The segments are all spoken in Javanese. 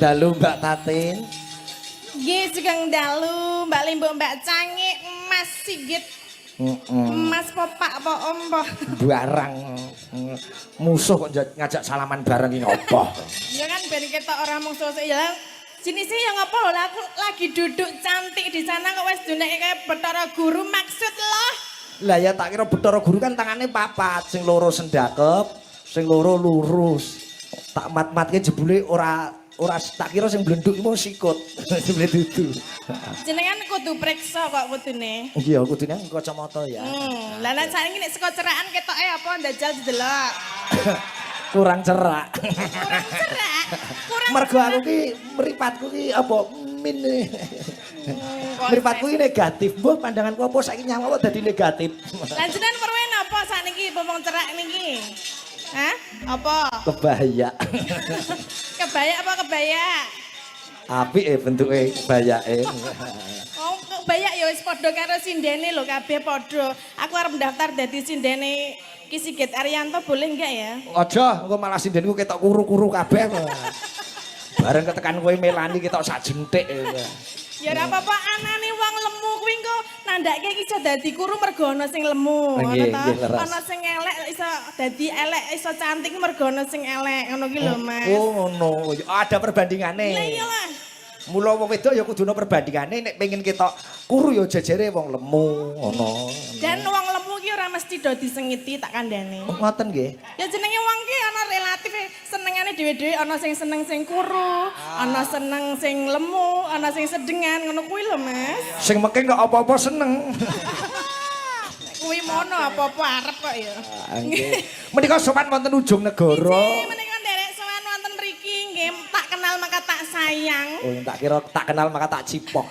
dalu Mbak Tatin. Nggih sugeng dalu Mbak Limbo Mbak Cangik Mas Sigit. Mas Popak apa Om po? Barang musuh kok ngajak salaman bareng iki ngopo? Ya kan ben ketok ora musuh ya. Jenisnya yang apa lho aku lagi duduk cantik di sana kok wis duneke kayak Bathara Guru maksud loh. Lah ya tak kira Bathara Guru kan tangane papat, sing loro sendakep, sing loro lurus. Tak mat-matke jebule ora tak kira sing blenduk iku sikut. Jebule dudu. Jenengan kudu priksa kok kudune. Iya, kudune kacamata ya. Lah nek saiki nek saka cerakan ketoke apa ndajal delok. Kurang cerak. Kurang cerak. Kurang Mergo aku ki mripatku ki apa min. Mripatku ki negatif. Mbah pandanganku apa saiki nyawa dadi negatif. Lah jenengan perwen apa sakniki pomong cerak niki? Hah? Apa? Kebaya. Kebaya apa kebaya? Apik bentuke kebayake. Oh, kebaya ya wis padha karo sindene lho kabeh padha. Aku arep daftar dadi sindene Ki Sigit Ariyanto boleh enggak ya? Aja, engko malah sindenku ketok kuru-kuru kabeh. Bareng ketekan kowe melani ketok sak jentik. Ya ora apa-apa anane wong lemu kuwi engko nandake iki iso dadi kuru mergo ana sing lemu, ngono ta? Ana sing elek iso dadi elek, iso cantik mergo ana sing elek, ngono ki lho, Mas. Oh, ngono. Ada perbandingane. Lah iyalah. Mula wong wedok ya kudu ana perbandingane nek pengin ketok kuru ya jejere wong lemu, ngono. Dan wong lemu ki ora mesti do disengiti tak kandhane. Ngoten nggih. Ya jenenge wong ki ana relatif senengane dhewe-dhewe, ana sing seneng sing kuru, ana seneng sing lemu, ana sing sedengan, ngono kuwi lho, Mas. Sing mengke kok apa-apa seneng. Kuwi mono apa-apa arep kok ya. Nggih. Menika sopan wonten ujung negara. Nggih, menika nderek sowan wonten mriki nggih, tak kenal maka tak sayang. Oh, tak kira tak kenal maka tak cipok.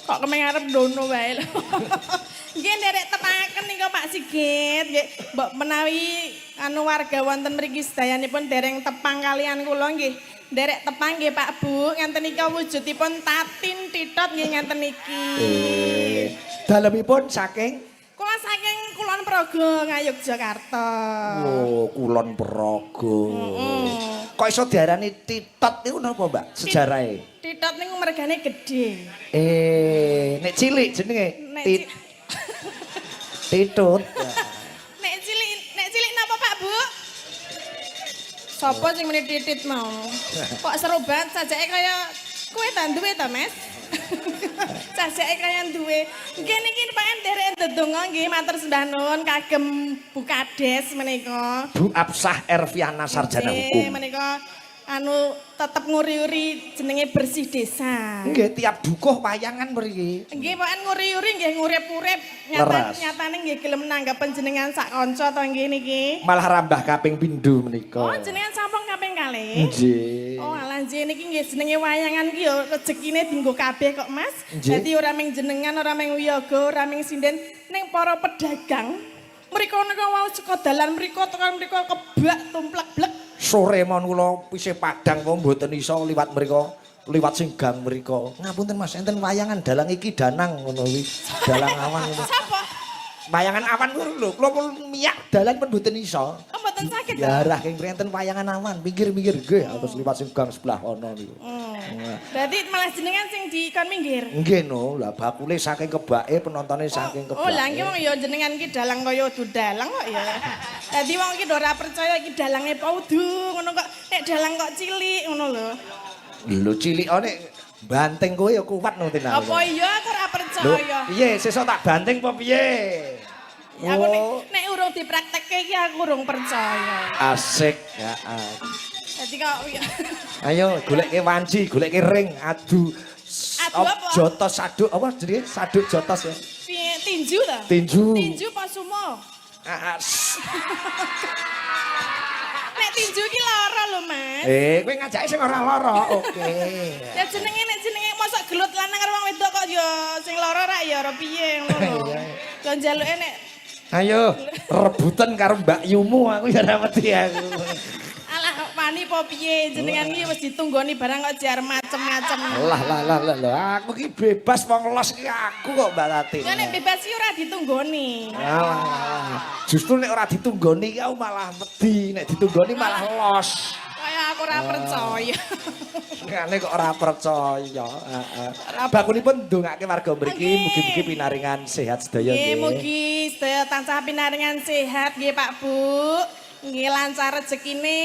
Kok kemeng arep dono wae lho. Nggih nderek tepaken niku Pak Sigit, nggih mbok menawi anu warga wonten mriki sedayanipun dereng tepang kalian kula nggih. Nderek tepang nggih Pak Bu, ngenten nika wujudipun Tatin Titot nggih ngenten iki. Dalemipun saking Kula saking Kulon Progo Ngayogyakarta. Oh, Kulon Progo. Kok iso diarani Titot niku napa, Mbak? Sejarahe. Titot niku mergane gedhe. Nek cilik jenenge Titut. Nek cilik napa Pak Bu? Sopo sing muni titit mau? Kok seru banget sajake kaya kowe ta duwe ta, Mas? Sajake kaya duwe. Nggih niki Pak nderek ndedonga nggih matur sembah nuwun kagem Bu Kades menika. Bu Absah Erviana Sarjana Hukum. Menika anu tetep nguri-uri jenenge bersih desa. Nggih tiap dukuh wayangan mriki. Nggih Pak nguri-uri nggih ngurip-urip nyatane nggih gelem nanggap panjenengan sak kanca to nggih niki. Malah rambah kaping pindho menika. Oh jenengan sampun kaping kalih. Nggih. Oh alah nggih niki nggih jenenge wayangan ki ya rezekine dienggo kabeh kok Mas. Dadi ora mung jenengan, ora mung wiyaga, ora mung sinden ning para pedagang. Mriko nika wau saka dalan mriko tekan mriko kebak tumplek-blek. Sore mon kula pisih Padang kok mboten iso liwat mriko, liwat sing gang mriko. Ngapunten Mas, enten wayangan dalang iki Danang ngono kuwi. Dalang awan ngono. Sapa? Wayangan awan kuwi lho, kula pun miyak dalan pun mboten iso. Oh mboten saged. Ya rah keng enten wayangan awan, pinggir-pinggir nggih, terus liwat sing gang sebelah kono niku. Berarti malah jenengan sing dikon minggir. Nggih no, lah bakule saking kebake, penontonnya saking kebake. Oh lah nggih wong ya jenengan ki dalang kaya dalang kok ya. Dadi wong ki ora percaya iki dalange paudu ngono kok nek dalang kok cilik ngono lho. Lho cilik nek banteng kowe ya kuat no tenan. Apa iya aku ora percaya. Piye sesuk tak banteng apa piye? Aku nek urung dipraktekke iki aku urung percaya. Asik, ya. Dadi kok Ayo goleke wanci, goleke ring, adu. Adu apa? Jotos saduk apa jenenge? Saduk jotos ya. Piye tinju ta? Tinju. Tinju apa sumo? Nek tinju ki lara lho, Mas. Kowe ngajake sing ora lara. Oke. Ya jenenge nek jenenge mosok gelut lanang karo wong wedok kok ya sing lara ra ya ora piye ngono lho. Lah njaluke nek Ayo rebutan karo Mbak Yumu aku ya ora wedi aku. alah wani apa piye jenengan iki wis ditunggoni barang kok jar macem-macem. Lah aku ki bebas wong los ki aku kok Mbak Tati. Ya nek bebas iki ora ditunggoni. Alah. Justru nek ora ditunggoni ki aku malah wedi, nek ditunggoni malah los. Kaya aku ora percaya. Ngene kok ora percaya. Heeh. Bakunipun ndongake warga mriki mugi-mugi pinaringan sehat sedaya Nggih, nggih. mugi sedaya tansah pinaringan sehat nggih Pak Bu. Nggih lancar rezekine.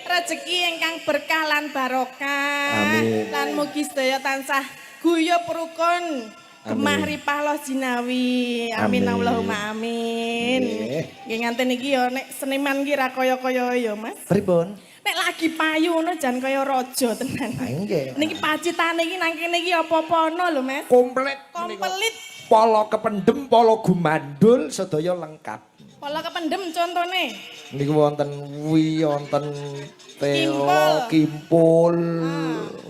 Rezeki ingkang berkah lan barokah. Amin. Lan mugi sedaya tansah guyub rukun. Gemah Amin. ripah loh jinawi. Amin Amin. Allahumma amin. Nggih. Nggih nganten iki ya nek seniman ki ra kaya-kaya ya Mas. Pripun? Nek lagi payu ngono jan kaya raja tenan. Ha nggih. Niki pacitane iki nang kene iki apa-apa ana lho Mas. Komplit. Komplit. Polo kependem, polo gumandul sedaya lengkap. Pola kependem contone. Niku wonten wonten telo, Kimpul. kimpul.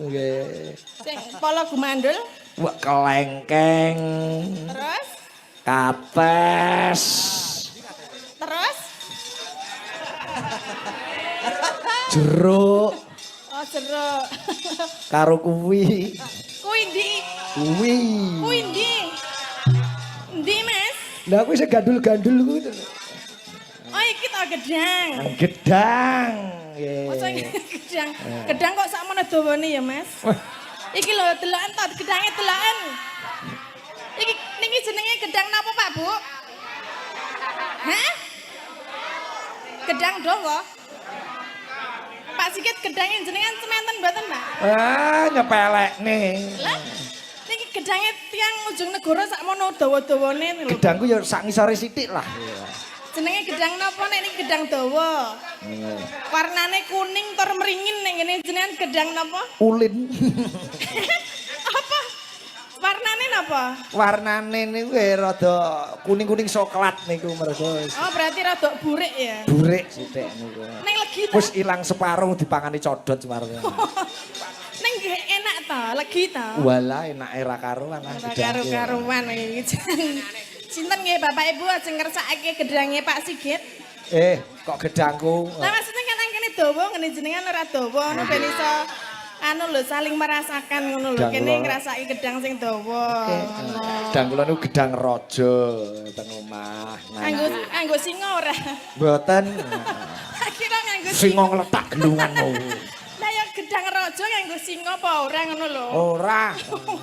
Nggih. Sing pola gumandul. Wah kelengkeng, Terus kates. terus Jeruk oh jeruk. karo kuwi. Kuwi ndi? Kuwi. Kuwi ndi? Ndi Mas? Lah kuwi sing gandul-gandul kuwi. Oh iki to gedang. Gedang. Nggih. Masa gedang. Gedang kok sakmono dawane ya Mas? Iki lho deloken to gedange deloken. Iki niki jenenge gedang napa Pak Bu? Hah? Gedang dawa? Pak Sigit gedangnya jenengan sementen mboten, Pak? Ah, nyepelekne. Lah, niki gedangnya tiang ujung negara sakmono dawa-dawane lho. Gedangku ya sak ngisore sithik lah. Jenenge gedang napa nek niki gedang dawa? Warnane kuning tur meringin nek ngene jenengan gedang napa? Ulin. Apa? Warnane napa? Warnane niku rada kuning-kuning coklat niku mergo Oh, berarti rada burik ya. burik sithik niku. Neng legi ta? Wis ilang separuh dipangani codot separuh. Neng nggih enak ta, legi ta? Walah enake ra karuan ah Ora gedangku. karu-karuan iki. Sinten nggih Bapak Ibu ajeng ngersakake gedangnya Pak Sigit? Kok gedangku. Lah maksudnya kan nang kene dawa ngene jenengan ora dawa ngono ben iso anu lho saling merasakan ngono lho. Gedang Kene kula. ngrasaki gedang sing dawa. Ngono. Gedang kula niku gedang raja teng omah. Anggo singa ora? Mboten. Kira nganggo Singa ngletak gelunganmu. Lah ya gedang raja nganggo singa apa ora ngono lho. Ora.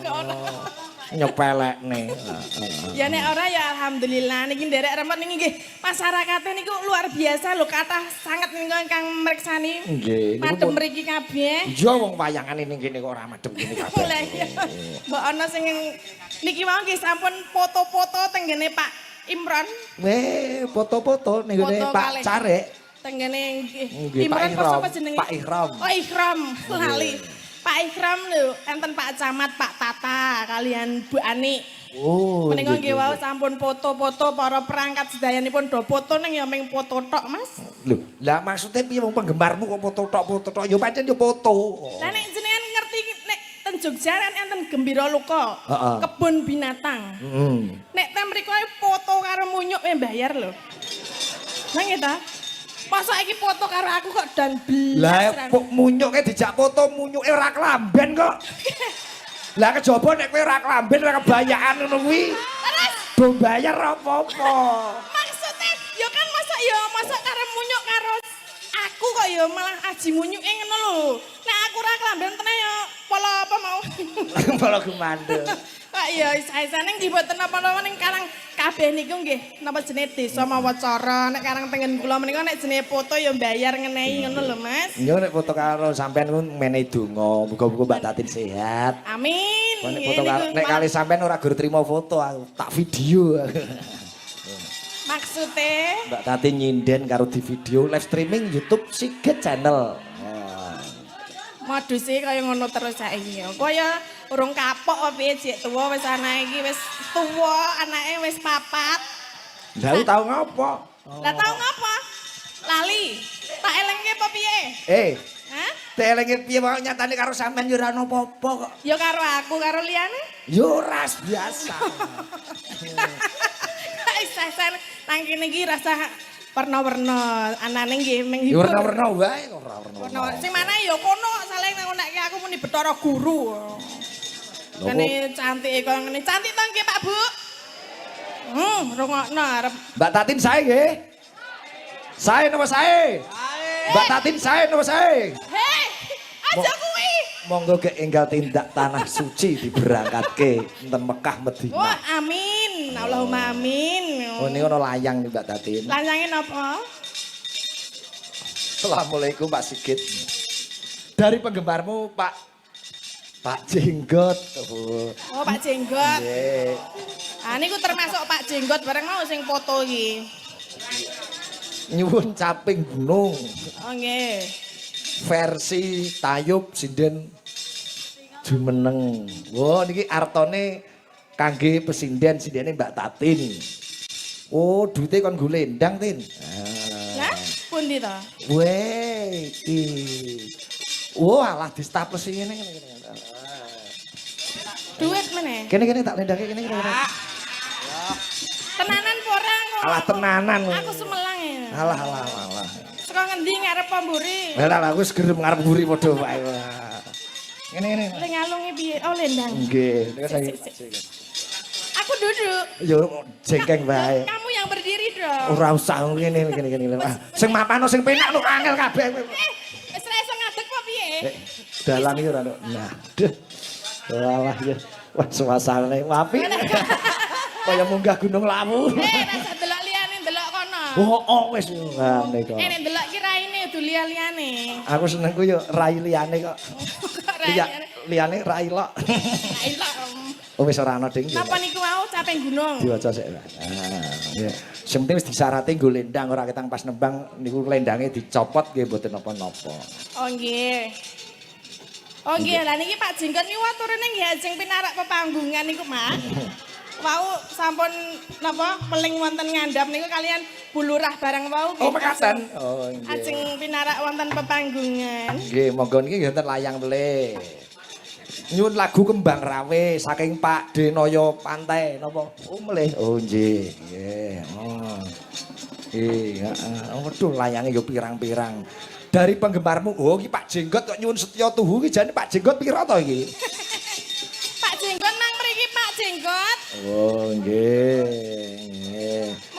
Ora. Nyepelekne. Ya nek ora ya alhamdulillah niki nderek remet niki nggih masyarakate niku luar biasa lho kathah sanget niku ingkang mriksani. Nggih, niku Madem pun- mriki kabeh. Iya wong wayangane ning kene kok ora madhep kene kabeh. Lah iya. Mbok ana sing niki wae nggih sampun foto-foto teng ngene Pak Imron. Foto-foto ning ngene Foto Pak kalih. Carek. Teng ngene nggih. Nggih, Pak Imron Ihram. sapa jenenge? Pak Ihram. Oh Ihram, lali. Pak Ihram lho, enten Pak Camat, Pak Tata kalian Bu Ani. Oh. Menika nggih wau sampun foto-foto para perangkat sedayanipun do foto ning ya ming foto tok, Mas. Lho, lah maksudnya piye wong penggemarmu kok foto tok ya pancen ya foto. Lah nek jenengan ngerti nek ten Jogja kan enten Gembira Luka, Heeh. kebun binatang. Heeh. Nek ten mriko foto karo munyuk bayar lho. Nang ya ta? Masa iki foto karo aku kok dan Lah blas. kok munyuke dijak foto munyuke ora kelamben kok. Lah kejaba nek kowe ora kelamben ora kebayaan ngono kuwi. Terus Do bayar apa-apa. maksudnya ya kan masa karo munyuk karo aku kok ya malah aji munyuke ngono lho. Nek aku ora kelamben tenan ya pola apa mau. Malah gumandel. Pak ya isa-isane nggih mboten napa-napa ning Karang kabeh niku nggih napa jenenge desa mawacara. Nek Karang Tengen kula menika nek jenenge foto ya mbayar ngenehi ngono lho Mas. Yo nek foto karo sampean ku menehi donga, muga-muga Mbak Tatin sehat. Amin. Nek Nggih, foto niku nek kali sampean ora gur trimo foto aku tak video. maksude Mbak Tatin nyinden karo di video live streaming YouTube Sigit Channel. moduse kaya ngono terus saiki ya. Kaya urung kapok apa piye jek tuwa wis anake iki wis tuwa, anake wis papat. Lah tau ngopo? Lah tau ngapa? Lali. Tak elengke apa piye? Hah? Telinge piye wae nyatane karo sampean yo ora ono apa-apa kok. Ya karo aku karo liyane. Yo ras biasa. Isa-isan nang kene iki rasa warna-warna anane nggih Yo menghibur. warna-warna wae kok ora warna. Warna sing mana ya kono kok saling nekke aku muni Bathara Guru. Kene cantik kok ngene. Cantik to nggih Pak Bu? Rungokno arep. Mbak Tatin sae nggih? Sae napa sae? Mbak Tatin sae no sae. Hei, aja kuwi. Monggo ke enggal tindak tanah suci diberangkatke enten Mekah Madinah. Wah, amin. Allahumma amin. Oh ini ono layang nih Mbak Tatin. Lanyange napa? Assalamualaikum Pak Sigit. Dari penggemarmu Pak Jenggot. Oh, Pak Jenggot. Nggih. Ah niku termasuk Pak Jenggot bareng mau sing foto iki. Nyuwun caping gunung. Oh nggih. Versi Tayub Sinden Jumeneng. Wah niki artone kangge pesinden sindene Mbak Tatin. Oh, duite kon golendang, Tin. Lah, pundi to? Weh, iki. Wah, alah di staples ngene. Duit meneh. Kene tak lendake kene. Tenanan ora kok. Alah tenanan. Aku semelang ya. Alah. Saka ngendi ngarep pamburi? Lah aku segerem ngarep mburi padha wae. Ngene. Le ngalungi piye? Oh, lendang. Nggih, nek saya. Aku duduk. Yo jengkeng bae. Kamu yang berdiri dong. Ora usah ngene. Sing mapan sing penak nuk angel kabeh. Wis ra iso ngadeg apa piye? Dalan iki ora. Nah, duh. Walah ya. Wah, suasane apik. Kaya munggah Gunung Lawu. Rasa delok liyane delok kono. Oh, wis ngene kok. Nek delok ki raine udu liyane. Aku seneng ku yo rai liyane kok. Liyane rai lok. Ilok. Oh wis ora ana ding. Napa niku mau caping gunung? Diwaca sik. Nggih. Sing penting wis disarate nggo lendang ora ketang pas nembang niku lendange dicopot nggih mboten napa-napa. Oh nggih. Oh nggih, lah niki Pak Jenggot niku aturane nggih ajeng pinarak pepanggungan niku, Mas. Wau sampun napa meling wonten ngandhap niku kalian bulurah barang wau. Oh mekaten. Oh nggih. Ajeng pinarak wonten pepanggungan. Nggih, monggo niki wonten layang melih. Nyuwun lagu Kembang Rawe saking Pak Denoyo Pantai napa? Oh melih. Oh nggih. Nggih. Oh. Nggih, heeh. Waduh layange yo pirang-pirang. Dari penggemarmu, oh iki Pak Jenggot kok nyuwun setya tuhu iki jane Pak Jenggot pira to iki? Pak Jenggot nang mriki Pak Jenggot. Oh nggih.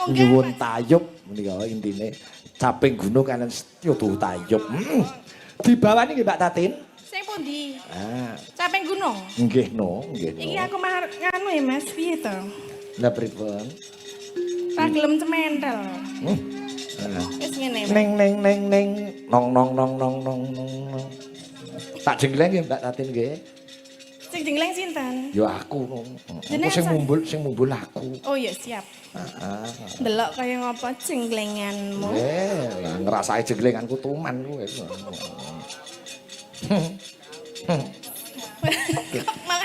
Nyuwun Tayub menika intine caping gunung kanen setya tuhu Tayub. Dibawani nggih Mbak Tatin? Sing pundi? Ah, Caping gunung. nggih no. Iki aku mah nganu ya Mas, piye to? Lah pripun? Ra gelem cementel. Wis ngene. Neng nong. Tak jengleng nggih Mbak Tatin nggih. Sing jengleng sinten? Ya aku. Jenenge Aku sing mumbul aku. Oh ya siap. Heeh. Delok kaya ngapa jenglenganmu. Lah ngrasake jenglenganku tuman kuwi.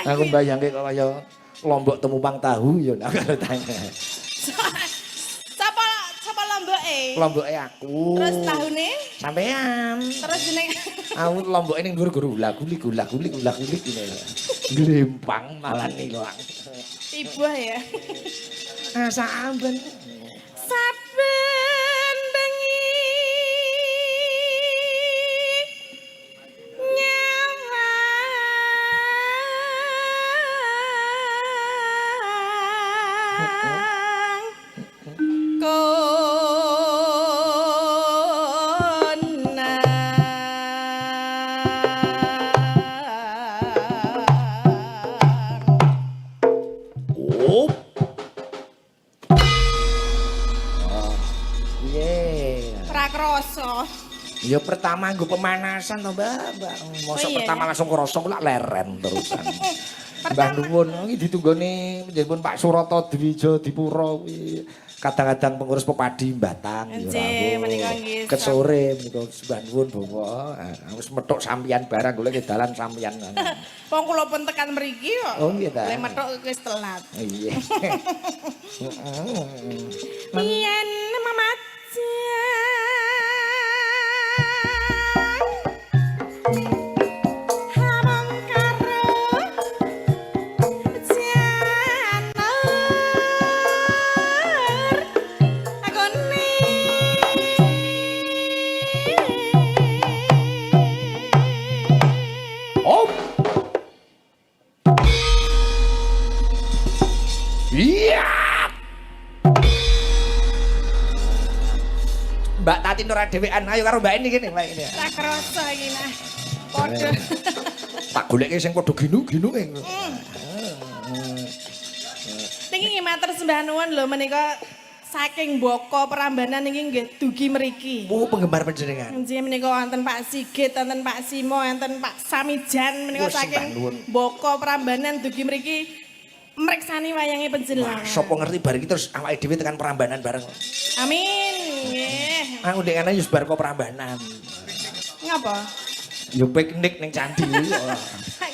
Aku mbayangke kok kaya lombok temupang tahu ya karo tanya. Sapa lomboke? Lomboke aku. Terus tahune? Sampean. Terus jeneng Aku lomboke ning dhuwur gula-gulik ngene. Glempang malah ilang. Tiba ya. Asa amben. Saben bengi Ya pertama nggo pemanasan to, Mbak. Mosok pertama langsung krasa kok leren terusan. Mbah nuwun iki ditunggone njenipun Pak Surata Dwija Dipura kuwi. Kadang-kadang pengurus pepadi Batang ya menika nggih. Kesore menika sembah nuwun bawa. Wis methuk sampeyan barang golek dalan sampeyan. Wong kula pun tekan mriki kok. Oh nggih ta. Lek methuk wis telat. Iya. Yen mamajan Tatin ora dhewean. Ayo karo Mbak Eni kene, Mbak Eni. Ora krasa iki nah. Padha. Tak goleke sing padha ginu-ginuke. Niki matur sembah nuwun lho menika saking Boko Prambanan niki nggih dugi mriki. Oh, penggemar panjenengan. Nggih menika wonten Pak Sigit, wonten Pak Simo, wonten Pak Samijan menika Wah, sembah saking nuwun. Boko Prambanan dugi mriki mreksani wayange panjenengan. Sapa ngerti bar iki terus awake dhewe tekan Prambanan bareng. Amin. Nggih. Aku ndekane yo bar kok Prambanan. Ngapa? Yo piknik ning candi.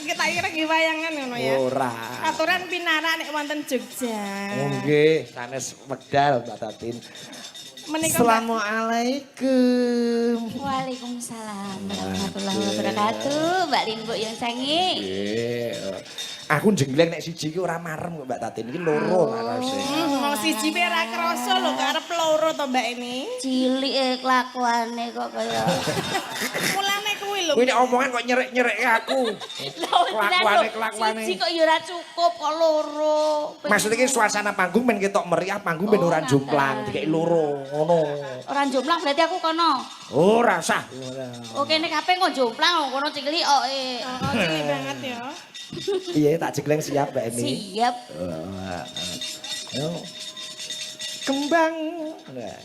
Kita kira nggih wayangan ngono ya. Ora. Aturan pinarak nek wonten Jogja. Oh nggih, sanes wekdal Mbak Tatin. Menika Assalamualaikum. Waalaikumsalam warahmatullahi wabarakatuh. Mbak Limbo yang sangi. Nggih. Aku jenggleng nek siji iki ora marem kok Mbak Tatin iki loro marase. Wong siji pe ora krasa lho karep loro to Mbak ini. Cilik kelakuane kok kaya. Mulane kuwi lho. Kuwi nek omongan kok nyerek-nyerek aku. Kelakuane. Siji kok ya ora cukup kok loro. Maksud iki suasana panggung men ketok meriah, panggung ben ora jomplang, dikek loro ngono. Ora jomplang berarti aku kono. Ora usah. Oh kene kabeh kok jomplang kono cilik kok. Oh, cilik banget ya. Iya, tak jegleng siap Mbak Eni. Siap. Yo. Kembang. Nah.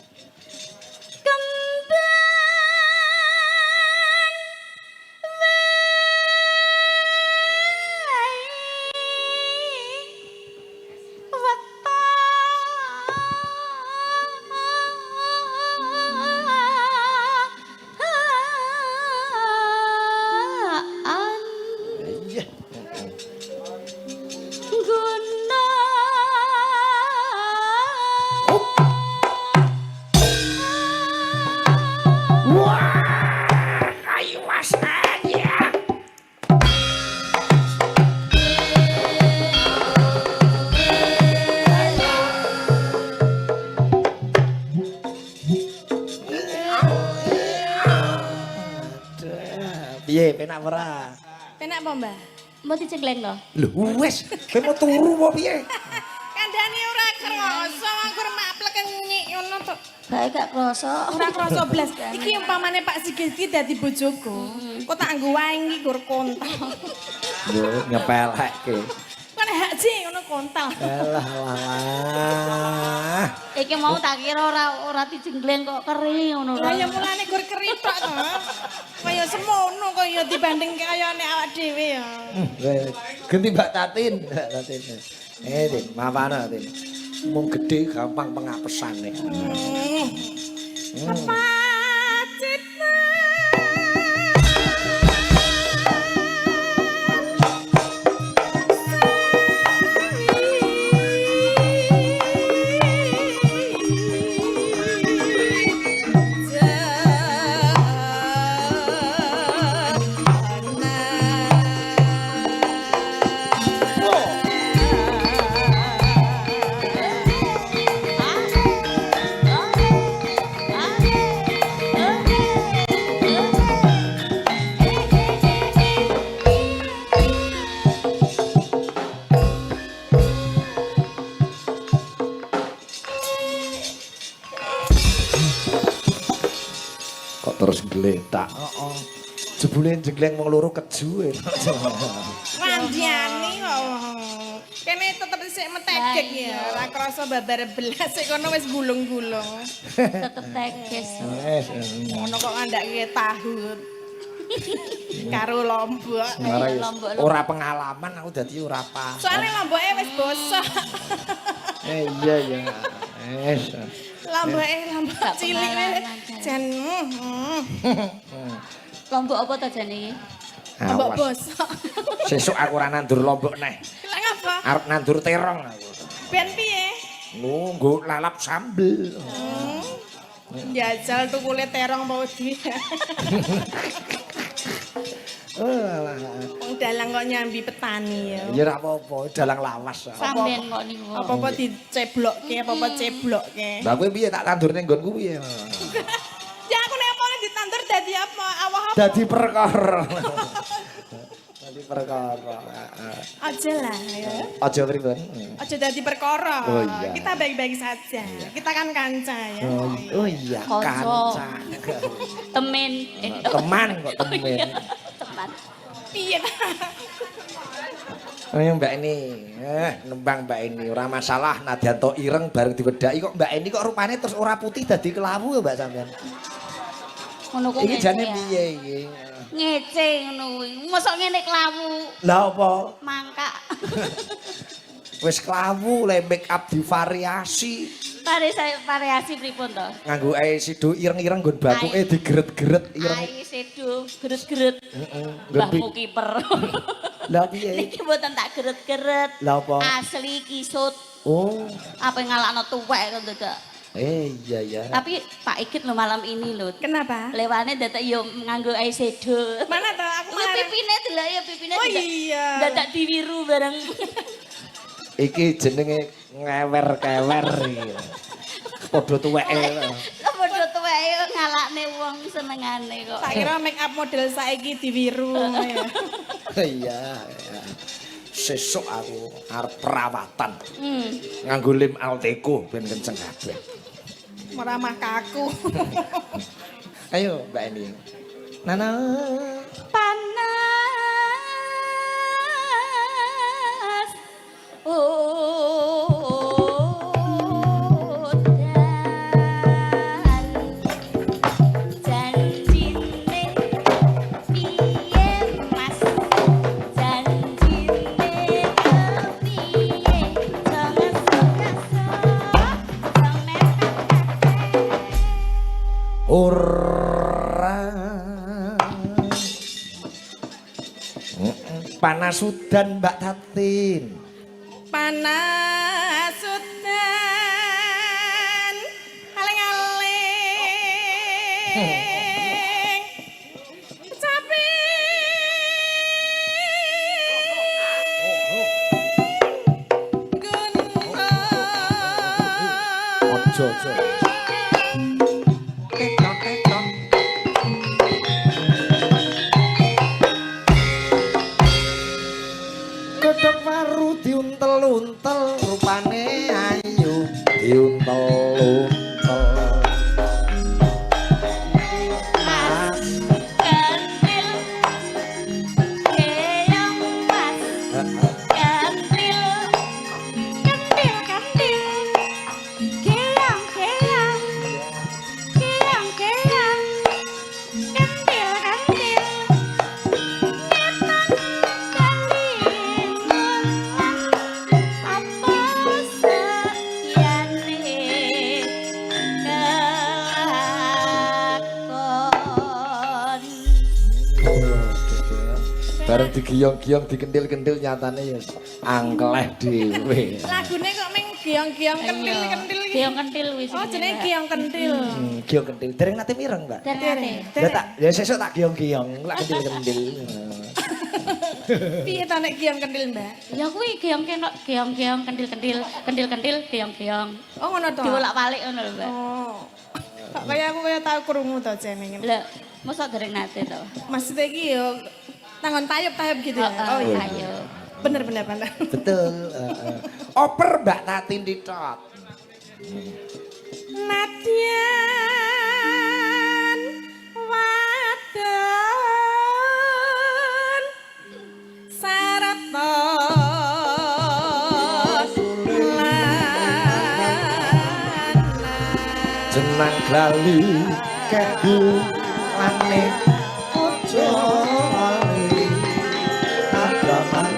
Iya. Wah, ayo wasan ya. Piye, penak ora? Penak apa, Mbak? Mau dicegleng lho. Lho, wes, kowe mau turu apa piye? Kandhane ora krasa, anggur maplek nyik ngono to. Bae gak krasa. Ora krasa blas. Iki umpamane Pak Sigit iki dadi bojoku. Kok tak nggo wae iki gur kontal. Lho, nyepelekke. Kok nek haji ngono kontal. Alah, alah. Iki mau tak kira ora dicegleng kok kering ngono. Lah ya mulane gur keritok to. Kaya semono kaya dibanding kaya nek awak dhewe ya. Ganti Mbak Tatin, Mbak Tatin. Tin, mapana Tin. Mung gedhe gampang pengapesane. Pacit. Kok terus gletak. Heeh. Jebule jegleng wong loro keju. Mandiani kok. Kene tetep sik metegek ya, ora krasa babar belas sik kono wis gulung-gulung. Tetep teges. Ngono kok ngandake tahu. Karo lombok. Ora pengalaman aku dadi ora paham. Soale lomboke wis bosok. Iya ya. Wes. Lombok cilik jan. Lombok apa to jane iki? Lombok Awas. bosok. Sesuk aku ora nandur lombok neh. Lah ngapa? Arep nandur terong aku. Ben piye? Nggo lalap sambel. Jajal tukule terong apa wedi. Wong dalang kok nyambi petani ya. Ya ora apa-apa, dalang lawas. Sampeyan kok niku. Apa-apa diceblokke, apa-apa ceblokke. Lah kowe piye tak tandur ning nggonku piye? Ya aku nek apa ditandur dadi apa? Awah apa? Dadi perkara. Dadi perkara. Aja lah ya. Aja pripun? Aja dadi perkara. Oh, iya. Kita baik-baik saja. Kita kan kanca ya. Oh iya, Konco. kanca. Temen. Teman kok temen. Teman. Piye ta? Ayo Mbak ini, nembang Mbak ini, ora masalah nadyanto ireng bareng diwedaki kok Mbak ini kok rupane terus ora putih dadi kelawu ya Mbak sampean. Ngono kok. Iki jane piye iki? Ngece ngono kuwi. Mosok ngene klawu. Lah apa? Mangkak. Wis kelawu le make up divariasi. Variasi pripun to? Nganggo eyeshadow ireng-ireng nggon batuke digeret-geret ireng. Ai sedo, geret-geret. Heeh. Mbahmu kiper. Lah piye? Niki mboten tak geret-geret. Lah apa? Asli kisut. Oh. Apa ngalakno tuwek kok dadak. Iya ya. Tapi Pak Ikit lo malam ini lho. Kenapa? Lewane dadak yo nganggo eyeshadow. Mana tuh aku Lu kemarin. pipine delok ya pipine Oh dadak- iya. dadak diwiru bareng. Iki jenenge ngewer-kewer iki. Padha tuweke. Lah padha tuweke ngalakne wong senengane kok. Tak kira make up model saiki diwiru ya. Iya. Sesuk aku arep perawatan. Hmm. Nganggo lem Alteco ben kenceng kabeh. Meramah kaku. Ayo Mbak Eni. Nana. Panas. Janjine piye Mas? Janjine kepiye? Jangan Ora. Panas udan Mbak Tatin. Panas udan aling-aling capi gunung Ojo ojo. Ketok ketok. Godhog waru diuntel-untel rupane ayu diuntel-untel. Mas. Kantil keong Mas. Kantil keong Bareng digiyong-giyong dikendil-kendil nyatane ya angkleh dhewe. lagune kok meng giong-giong kentil-kentil iki. Giong kentil wis. Oh jenenge giong kentil. Giyong kendil. Dereng nate mireng, Mbak. Dereng. Ya tak, ya sesuk tak giyong-giyong, lak kendil-kendil. Piye ta nek giong kentil, Mbak? Ya kuwi giong kendil giong. Oh ngono to. Diwolak-walik ngono lho, Mbak. Oh. Kok kaya aku kaya tau krungu to jenenge. Lah, mosok dereng nate to. Maksudnya iki yo tangan tayup-tayup gitu ya. Oh iya. ayo. Bener. Betul. Oper Mbak Tatin ditot. Nadyan wadon sarata Jenang glali keku lane ojo lali agaman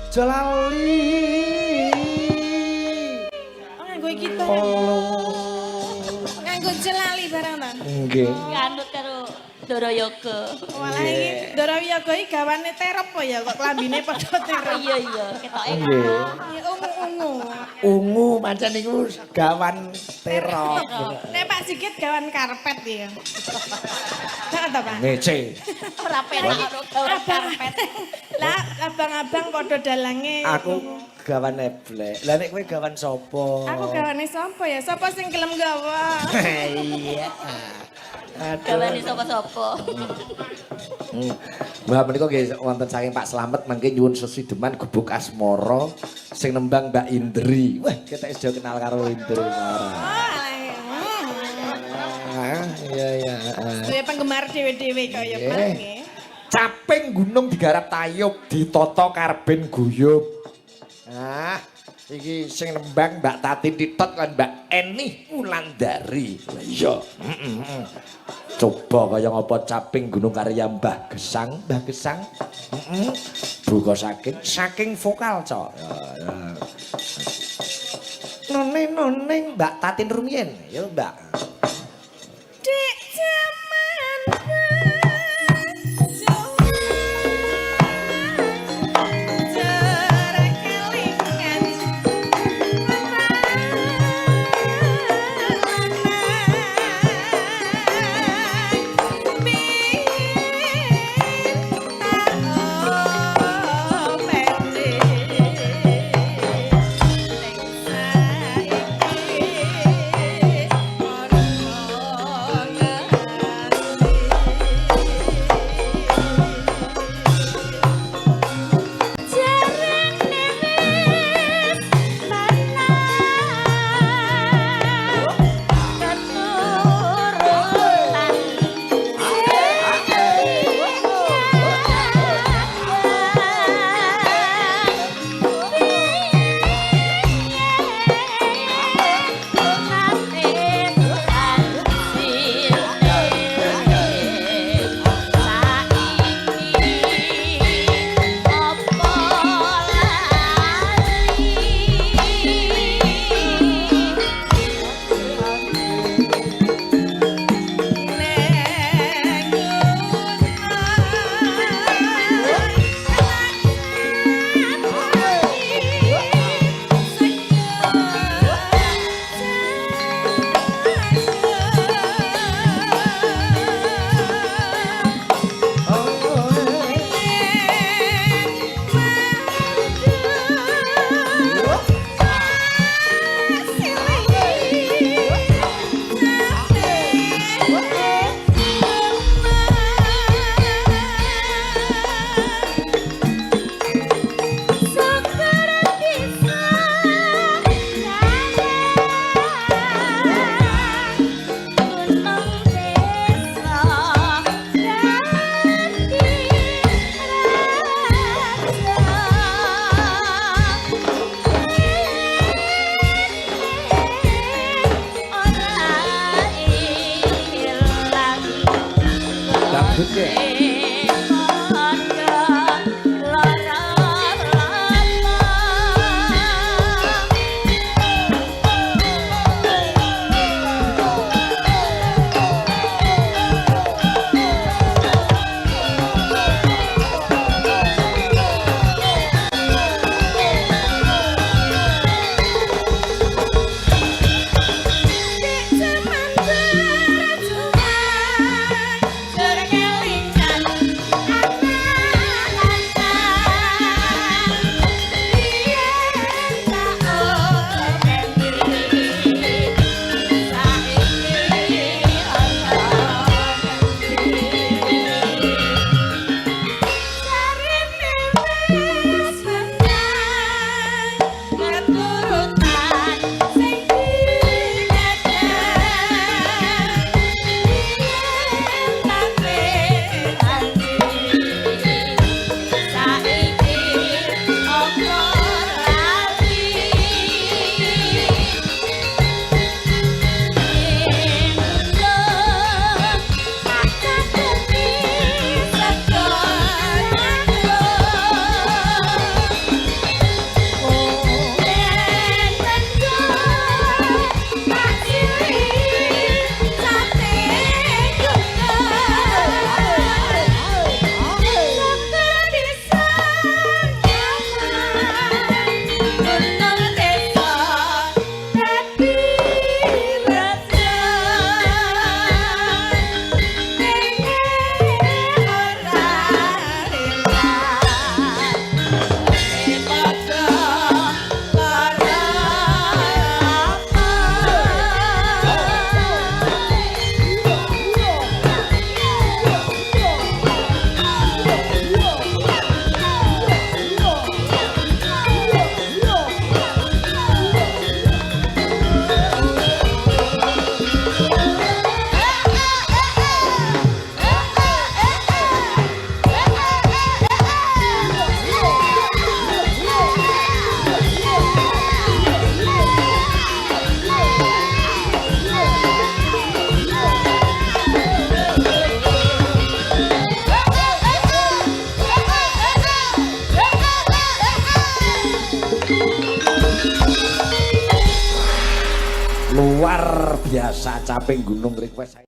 Jalali nganggo iki to. Nganggo jelali barang ta. nggih. Kanut karo Doro Yoga. Walah iki Dora Wiyaga iki gawane terop apa ya kok klambine padha terop. Iya, ketoke Nggih. Ungu-ungu. Ungu pancen niku gawan terop. Nek Pak Sigit gawan karpet ya. Jangan ta, Pak? Ngece. ora penak karo gawe karpet. Lah abang-abang padha dalange. Aku gawan eblek. Lah nek kowe gawan sapa? Aku gawane sapa ya? Sapa sing gelem gawa? Iya. Gawane sapa-sapa. Mbak menika nggih wonten saking Pak Slamet mangke nyuwun sesideman gubuk asmara sing nembang Mbak Indri. Wah, kita sudah kenal karo Indri Mara. Iya. Saya penggemar dhewe-dhewe kaya Pak nggih. Caping gunung digarap tayub, ditata karben guyub. Ah, iki sing nembang Mbak Tati Titot kan Mbak Eni Wulandari. Lah iya. Coba kaya ngapa caping gunung karya Mbah Gesang. Buka saking vokal, Cok. Noneng Mbak Tatin rumiyin, ya Mbak. Dek jaman luar biasa caping gunung request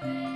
hati.